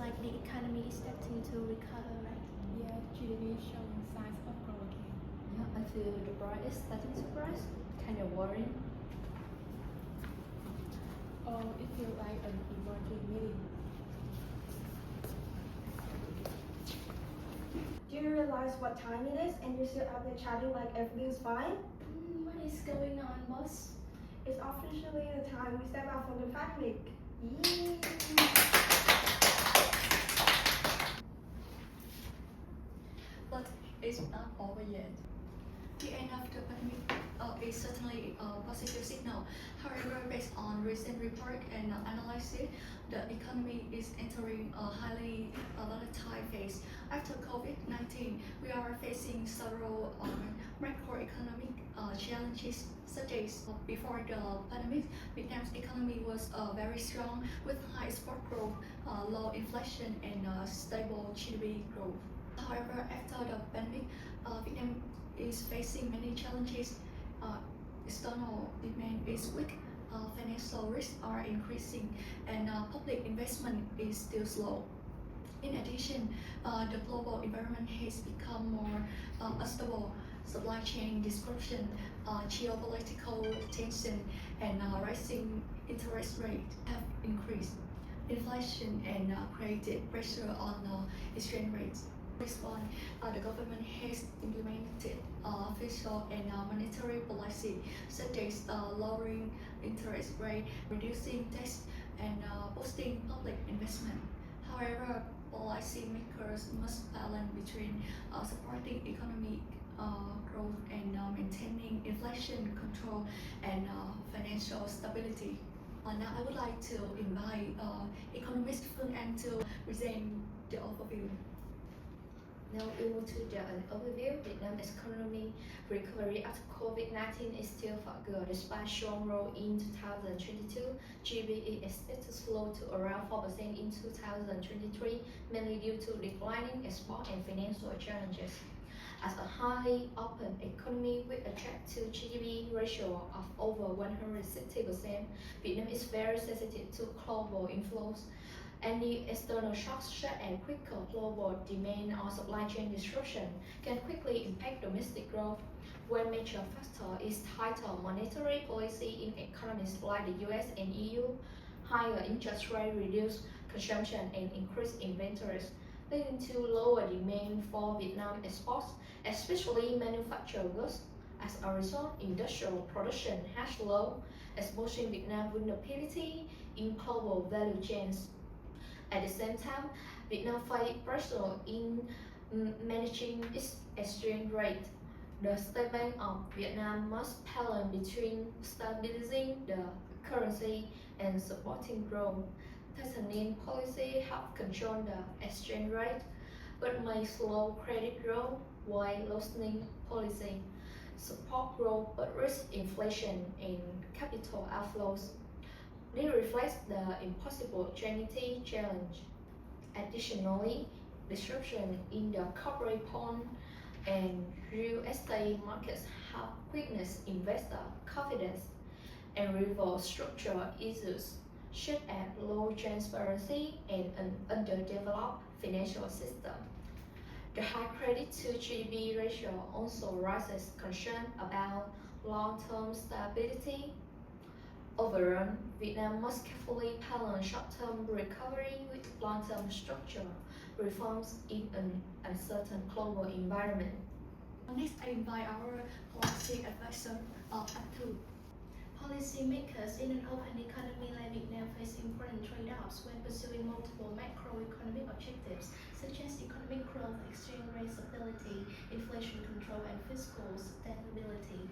like the economy is expecting to recover, right? Yeah, GDP showing signs of growth again. Yeah, I feel the price is starting to rise. Kind of worrying. Oh, it feels like an emerging meeting. Do you realize what time it is and you're still out there chatting like everything's fine? What is going on, boss? It's officially the time we step out from the pandemic. Yay! But it's not over yet. The end of the pandemic is certainly a positive signal. However, based on recent report and analysis, the economy is entering a highly volatile phase. After COVID-19, we are facing several macroeconomic challenges, such as before the pandemic, Vietnam's economy was very strong with high export growth, low inflation, and stable GDP growth. However, after the pandemic, Vietnam is facing many challenges. External demand is weak, financial risks are increasing, and public investment is still slow. In addition, the global environment has become more unstable. Supply chain disruption, geopolitical tension, and rising interest rates have increased inflation and created pressure on exchange rates. Respond, the government has implemented fiscal and monetary policy such as lowering interest rate, reducing tax, and boosting public investment. However, policymakers must balance between supporting economic growth and maintaining inflation control and financial stability. Now I would like to invite economist Phương Anh to present the overview. Now we move to the overview. Vietnam's economy recovery after COVID-19 is still good despite strong growth in 2022. GDP is expected to slow to around 4% in 2023, mainly due to declining export and financial challenges. As a highly open economy with a debt to GDP ratio of over 160%, Vietnam is very sensitive to global inflows. Any external shocks, such as quicker global demand or supply chain disruption, can quickly impact domestic growth. One major factor is tighter monetary policy in economies like the US and EU. Higher interest rates reduce consumption and increase inventories, leading to lower demand for Vietnam exports, especially manufactured goods. As a result, industrial production has slowed, exposing Vietnam vulnerability in global value chains. At the same time, Vietnam faces pressure in managing its exchange rate. The State Bank of Vietnam must balance between stabilizing the currency and supporting growth. Tightening policy help control the exchange rate, but may slow credit growth, while loosening policy support growth but risk inflation and capital outflows. This reflects the impossible Trinity challenge. Additionally, disruption in the corporate bond and real estate markets have weakened investor confidence and reveal structural issues such as low transparency and an underdeveloped financial system. The high credit to GDP ratio also raises concern about long-term stability. Overall, Vietnam must carefully balance short-term recovery with long-term structural reforms in an uncertain global environment. Next, I invite our policy advisor, Thư. Policymakers in an open economy like Vietnam face important trade-offs when pursuing multiple macroeconomic objectives, such as economic growth, exchange rate stability, inflation control, and fiscal sustainability.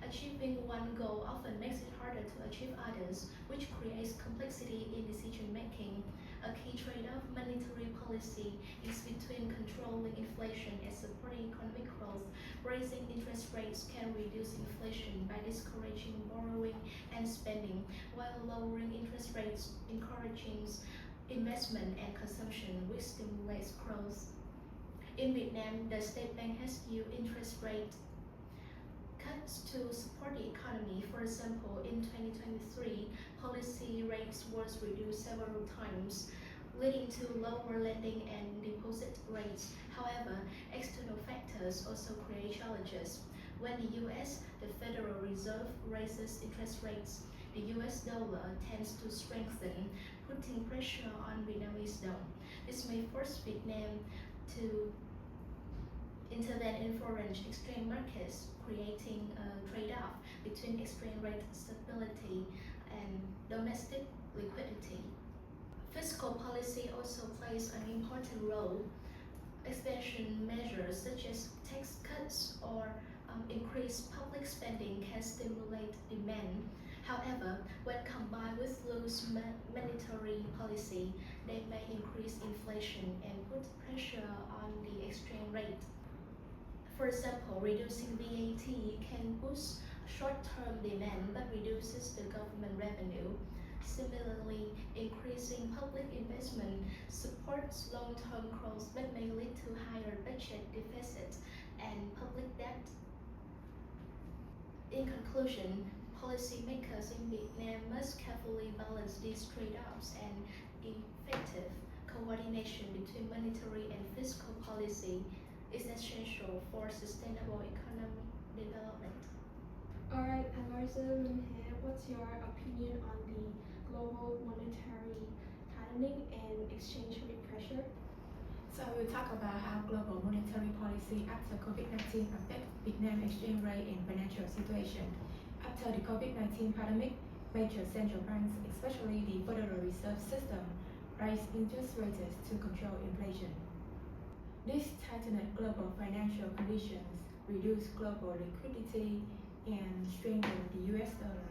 Achieving one goal often makes it harder to achieve others, which creates complexity in decision-making. A key trade-off monetary policy is between controlling inflation and supporting economic growth. Raising interest rates can reduce inflation by discouraging borrowing and spending, while lowering interest rates encourages investment and consumption, which stimulates growth. In Vietnam, the State Bank has used interest rate cuts to support the economy. For example, in 2023, policy rates was reduced several times, leading to lower lending and deposit rates. However, external factors also create challenges. When the US, the Federal Reserve, raises interest rates, the US dollar tends to strengthen, putting pressure on Vietnamese dong. This may force Vietnam to intervene in foreign exchange markets, creating a trade-off between exchange rate stability and domestic liquidity. Fiscal policy also plays an important role. Expansion measures such as tax cuts or increased public spending can stimulate demand. However, when combined with loose monetary policy, they may increase inflation and put pressure on the exchange rate. For example, reducing VAT can boost short-term demand but reduces the government revenue. Similarly, increasing public investment supports long-term growth but may lead to higher budget deficit and public debt. In conclusion, policymakers in Vietnam must carefully balance these trade-offs, and effective coordination between monetary and fiscal policy is essential for sustainable economic development. Alright, Ambassador Minh, what's your opinion on the global monetary tightening and exchange rate pressure? So we'll talk about how global monetary policy after COVID-19 affects Vietnam exchange rate and financial situation. After the COVID-19 pandemic, major central banks, especially the Federal Reserve System, raised interest rates to control inflation. This tightened global financial conditions, reduced global liquidity, and strengthened the US dollar.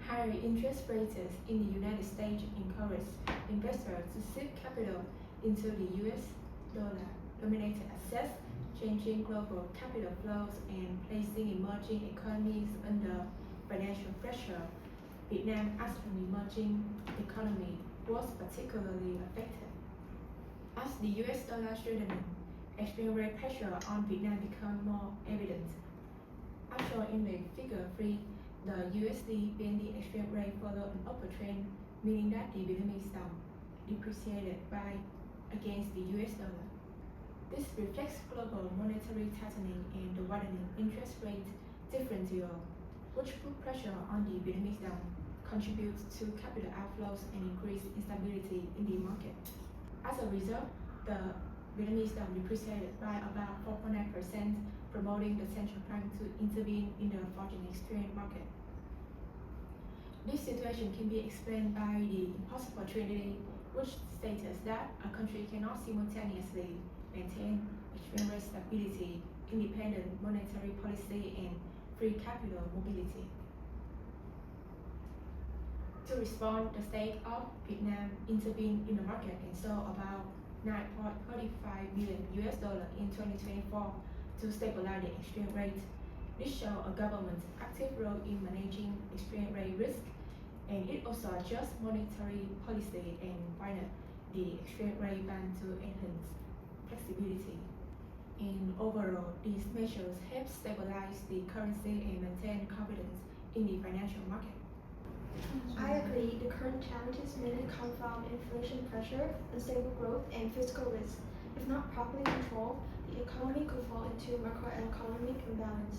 Higher interest rates in the United States encouraged investors to seek capital into the US dollar-dominated assets, changing global capital flows and placing emerging economies under financial pressure. Vietnam, as an emerging economy, was particularly affected. As the US dollar strengthened, exchange rate pressure on Vietnam became more evident. As shown in the figure 3, the USD BND exchange rate followed an upward trend, meaning that the Vietnamese dong depreciated against the US dollar. This reflects global monetary tightening and the widening interest rate differential, which put pressure on the Vietnamese dong, contributes to capital outflows and increased instability in the market. As a result, the Vietnamese dong depreciated by about 4.9%, promoting the central bank to intervene in the foreign exchange market. This situation can be explained by the impossible trinity, which states that a country cannot simultaneously maintain exchange rate stability, independent monetary policy, and free capital mobility. To respond, the state of Vietnam intervened in the market and sold about $9.35 billion in 2024 to stabilize the exchange rate. This shows a government's active role in managing exchange rate risk, and it also adjusts monetary policy and widened the exchange rate band to enhance flexibility. And overall, these measures help stabilize the currency and maintain confidence in the financial market. I agree, the current challenges mainly come from inflation pressure, unstable growth, and fiscal risk. If not properly controlled, the economy could fall into macroeconomic imbalance.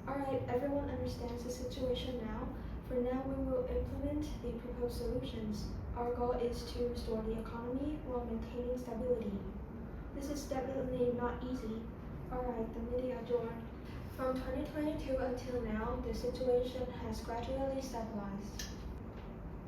Alright, everyone understands the situation now. For now, we will implement the proposed solutions. Our goal is to restore the economy while maintaining stability. This is definitely not easy. Alright, the meeting adjourned. From 2022 until now, the situation has gradually stabilized.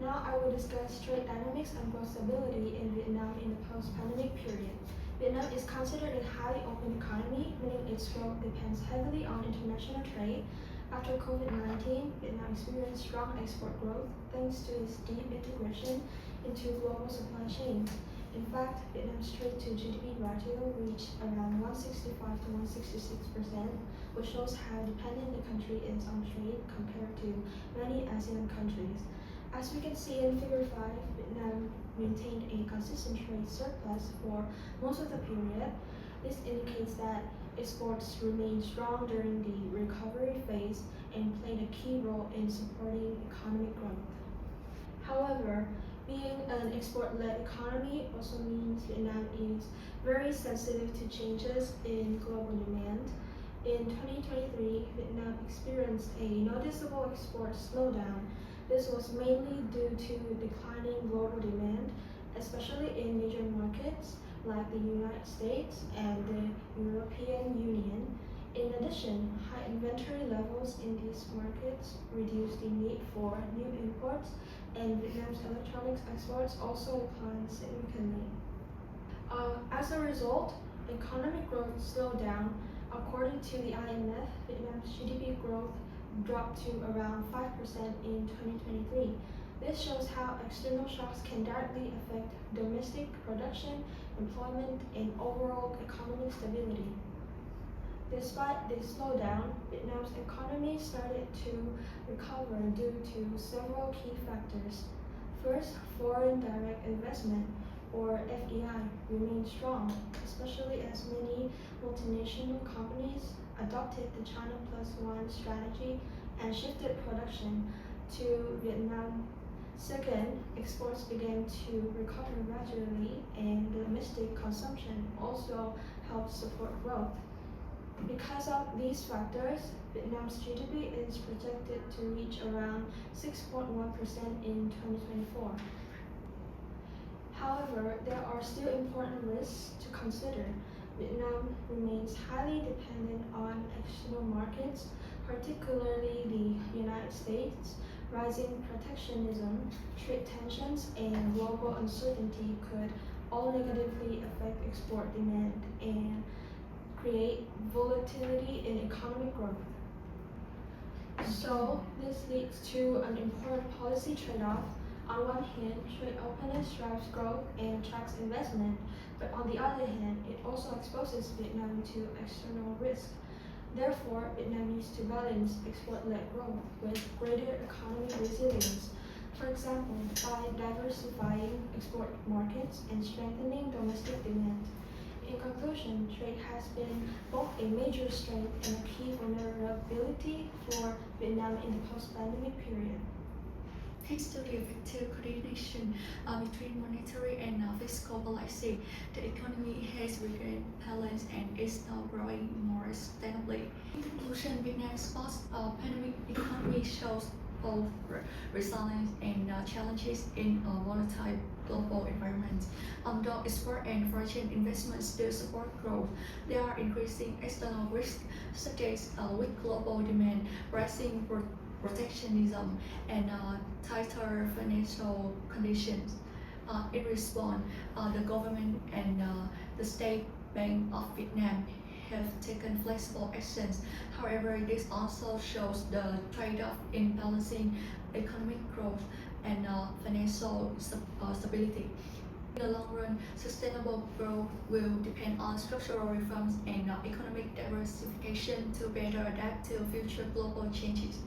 Now I will discuss trade dynamics and growth stability in Vietnam in the post-pandemic period. Vietnam is considered a highly open economy, meaning its growth depends heavily on international trade. After COVID-19, Vietnam experienced strong export growth thanks to its deep integration into global supply chains. In fact, Vietnam's trade to GDP ratio reached around 165 to 166%, which shows how dependent the country is on trade compared to many ASEAN countries. As we can see in Figure 5, Vietnam maintained a consistent trade surplus for most of the period. This indicates that exports remained strong during the recovery phase and played a key role in supporting economic growth. However, Being an export-led economy also means Vietnam is very sensitive to changes in global demand. In 2023, Vietnam experienced a noticeable export slowdown. This was mainly due to declining global demand, especially in major markets like the United States and the European Union. In addition, high inventory levels in these markets reduced the need for new imports, and Vietnam's electronics exports also declined significantly. As a result, economic growth slowed down. According to the IMF, Vietnam's GDP growth dropped to around 5% in 2023. This shows how external shocks can directly affect domestic production, employment, and overall economic stability. Despite this slowdown, Vietnam's economy started to recover due to several key factors. First, foreign direct investment, or FDI, remained strong, especially as many multinational companies adopted the China Plus One strategy and shifted production to Vietnam. Second, exports began to recover gradually, and domestic consumption also helped support growth. Because of these factors, Vietnam's GDP is projected to reach around 6.1% in 2024. However, there are still important risks to consider. Vietnam remains highly dependent on external markets, particularly the United States. Rising protectionism, trade tensions, and global uncertainty could all negatively affect export demand and create volatility in economic growth. So, this leads to an important policy trade-off. On one hand, trade openness drives growth and attracts investment, but on the other hand, it also exposes Vietnam to external risk. Therefore, Vietnam needs to balance export-led growth with greater economic resilience. For example, by diversifying export markets and strengthening domestic demand. In conclusion, trade has been both a major strength and a key vulnerability for Vietnam in the post-pandemic period. Thanks to the effective coordination between monetary and fiscal policy, the economy has regained balance and is now growing more sustainably. In conclusion, Vietnam's post-pandemic economy shows both resilience and challenges in a volatile global environment. Though export and foreign investments still support growth, there are increasing external risks such as weak global demand, rising protectionism, and tighter financial conditions. In response, the government and the State Bank of Vietnam have taken flexible actions. However, this also shows the trade-off in balancing economic growth and financial stability. In the long run, sustainable growth will depend on structural reforms and economic diversification to better adapt to future global changes.